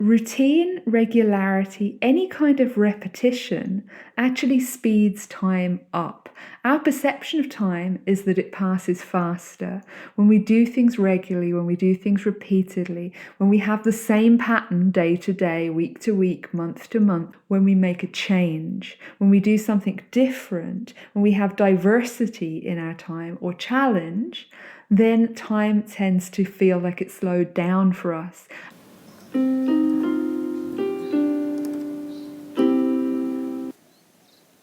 Routine, regularity, any kind of repetition actually speeds time up. Our perception of time is that it passes faster. When we do things regularly, when we do things repeatedly, when we have the same pattern day to day, week to week, month to month, when we make a change, when we do something different, when we have diversity in our time or challenge, then time tends to feel like it's slowed down for us.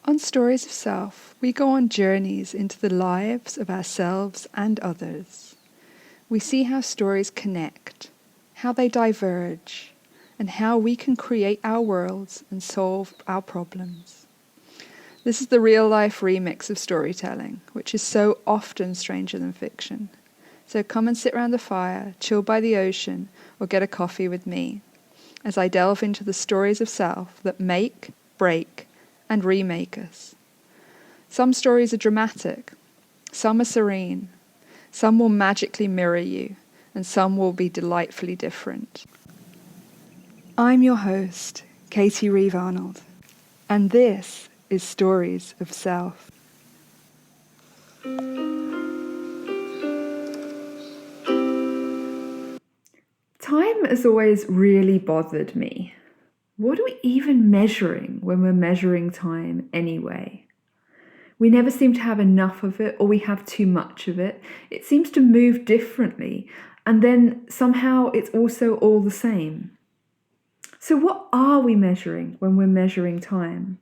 On Stories of Self, we go on journeys into the lives of ourselves and others. We see how stories connect, how they diverge, and how we can create our worlds and solve our problems. This is the real-life remix of storytelling, which is so often stranger than fiction. So come and sit around the fire, chill by the ocean, or get a coffee with me, as I delve into the stories of self that make, break, and remake us. Some stories are dramatic, some are serene, some will magically mirror you, and some will be delightfully different. I'm your host, Katie Reeve Arnold, and this is Stories of Self. Time has always really bothered me. What are we even measuring when we're measuring time anyway? We never seem to have enough of it, or we have too much of it. It seems to move differently, and then somehow it's also all the same. So what are we measuring when we're measuring time?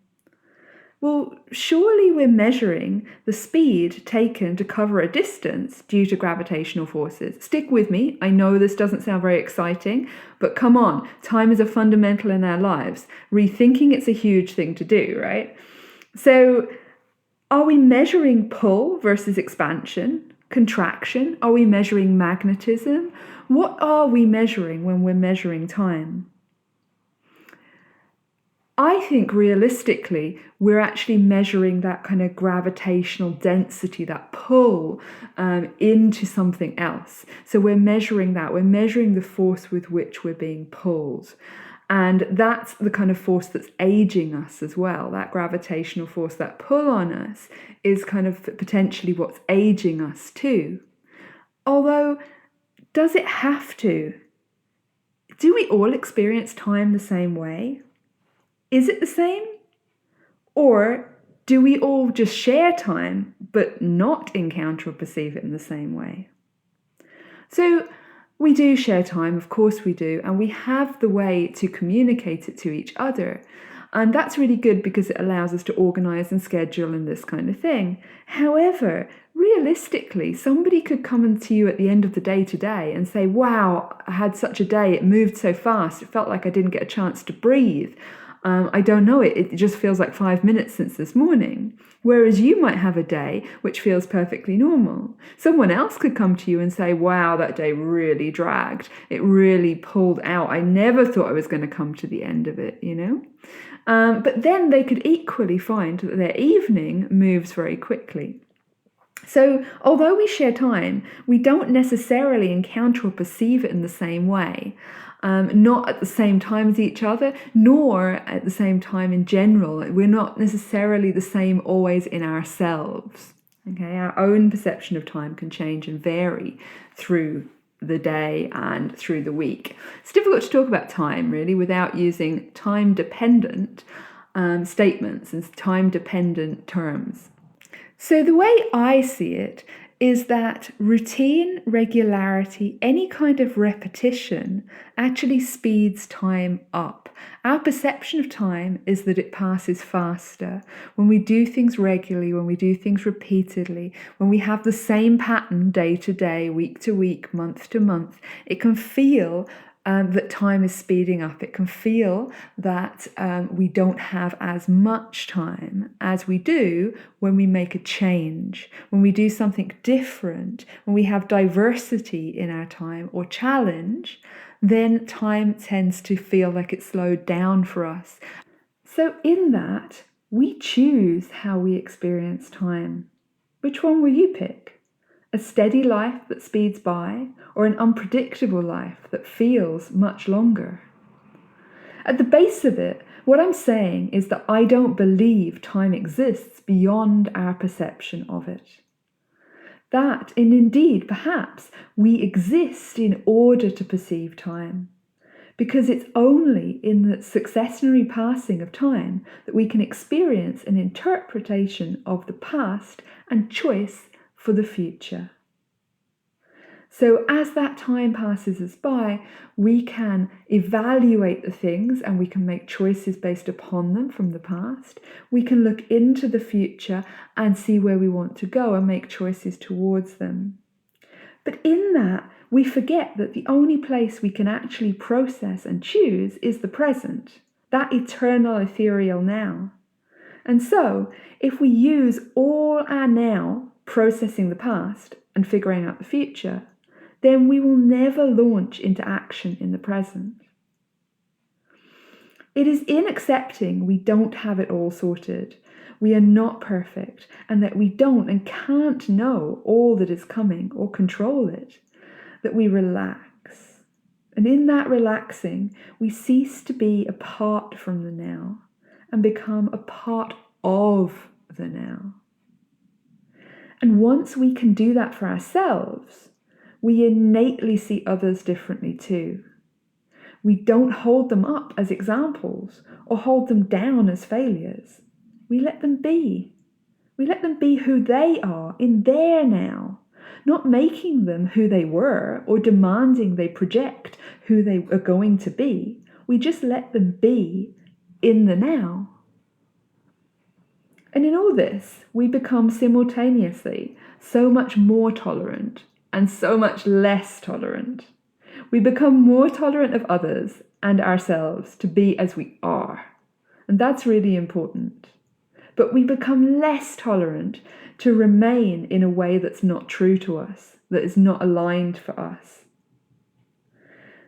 Well, surely we're measuring the speed taken to cover a distance due to gravitational forces. Stick with me. I know this doesn't sound very exciting, but come on, time is a fundamental in our lives. Rethinking it's a huge thing to do, right? So are we measuring pull versus expansion, contraction? Are we measuring magnetism? What are we measuring when we're measuring time? I think realistically, we're actually measuring that kind of gravitational density, that pull into something else. So we're measuring that. We're measuring the force with which we're being pulled. And that's the kind of force that's aging us as well. That gravitational force, that pull on us, is kind of potentially what's aging us too. Although, does it have to? Do we all experience time the same way? Is it the same? Or do we all just share time but not encounter or perceive it in the same way? So we do share time, of course we do, and we have the way to communicate it to each other. And that's really good because it allows us to organise and schedule and this kind of thing. However, realistically, somebody could come to you at the end of the day today and say, wow, I had such a day, it moved so fast, it felt like I didn't get a chance to breathe. I don't know, it just feels like 5 minutes since this morning. Whereas you might have a day which feels perfectly normal. Someone else could come to you and say, wow, that day really dragged. It really pulled out. I never thought I was going to come to the end of it, you know? But then they could equally find that their evening moves very quickly. So although we share time, we don't necessarily encounter or perceive it in the same way. Not at the same time as each other, nor at the same time in general. We're not necessarily the same always in ourselves. Okay, our own perception of time can change and vary through the day and through the week. It's difficult to talk about time really without using time-dependent statements and time-dependent terms. So the way I see it is that routine, regularity, any kind of repetition actually speeds time up. Our perception of time is that it passes faster. When we do things regularly, when we do things repeatedly, when we have the same pattern day to day, week to week, month to month, it can feel that time is speeding up. It can feel that we don't have as much time as we do when we make a change, when we do something different, when we have diversity in our time or challenge, then time tends to feel like it's slowed down for us. So in that, we choose how we experience time. Which one will you pick? A steady life that speeds by, or an unpredictable life that feels much longer? At the base of it, what I'm saying is that I don't believe time exists beyond our perception of it. That, and indeed, perhaps, we exist in order to perceive time, because it's only in the successionary passing of time that we can experience an interpretation of the past and choice for the future. So as that time passes us by, we can evaluate the things and we can make choices based upon them from the past. We can look into the future and see where we want to go and make choices towards them. But in that, we forget that the only place we can actually process and choose is the present, that eternal, ethereal now. And so, if we use all our now processing the past and figuring out the future, then we will never launch into action in the present. It is in accepting we don't have it all sorted, we are not perfect, and that we don't and can't know all that is coming or control it, that we relax. And in that relaxing, we cease to be apart from the now and become a part of the now. And once we can do that for ourselves, we innately see others differently too. We don't hold them up as examples or hold them down as failures. We let them be. We let them be who they are in their now, not making them who they were or demanding they project who they are going to be. We just let them be in the now. And in all this, we become simultaneously so much more tolerant and so much less tolerant. We become more tolerant of others and ourselves to be as we are. And that's really important. But we become less tolerant to remain in a way that's not true to us, that is not aligned for us.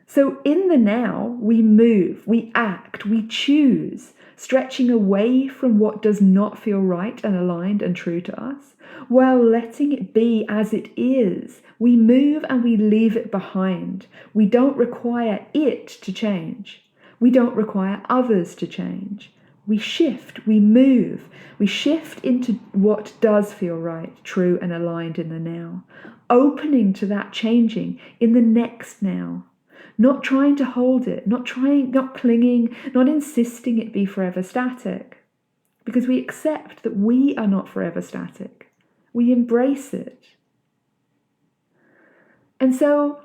So in the now, we move, we act, we choose, stretching away from what does not feel right and aligned and true to us, while letting it be as it is. We move and we leave it behind. We don't require it to change. We don't require others to change. We shift, we move, we shift into what does feel right, true and aligned in the now, opening to that changing in the next now. Not trying to hold it, not clinging, not insisting it be forever static. Because we accept that we are not forever static. We embrace it. And so,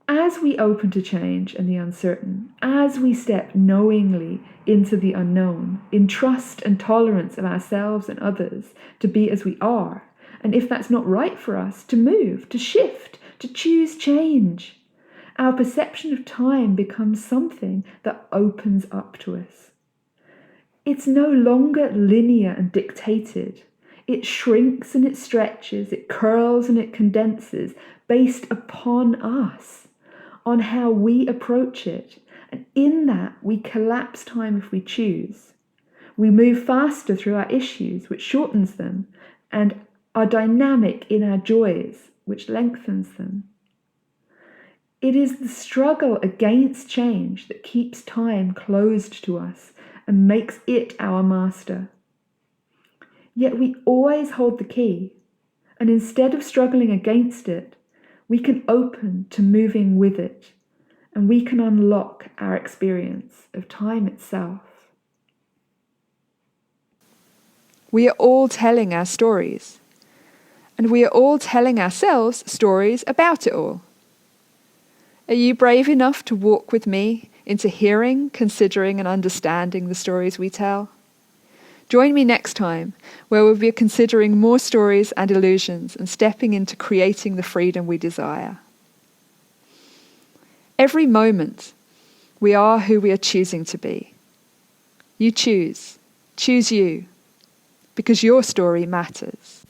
as we open to change and the uncertain, as we step knowingly into the unknown, in trust and tolerance of ourselves and others, to be as we are, and if that's not right for us, to move, to shift, to choose change, our perception of time becomes something that opens up to us. It's no longer linear and dictated. It shrinks and it stretches, it curls and it condenses based upon us, on how we approach it. And in that, we collapse time if we choose. We move faster through our issues, which shortens them, and are dynamic in our joys, which lengthens them. It is the struggle against change that keeps time closed to us and makes it our master. Yet we always hold the key, and instead of struggling against it, we can open to moving with it, and we can unlock our experience of time itself. We are all telling our stories, and we are all telling ourselves stories about it all. Are you brave enough to walk with me into hearing, considering, and understanding the stories we tell? Join me next time, where we'll be considering more stories and illusions and stepping into creating the freedom we desire. Every moment, we are who we are choosing to be. You choose. Choose you, because your story matters.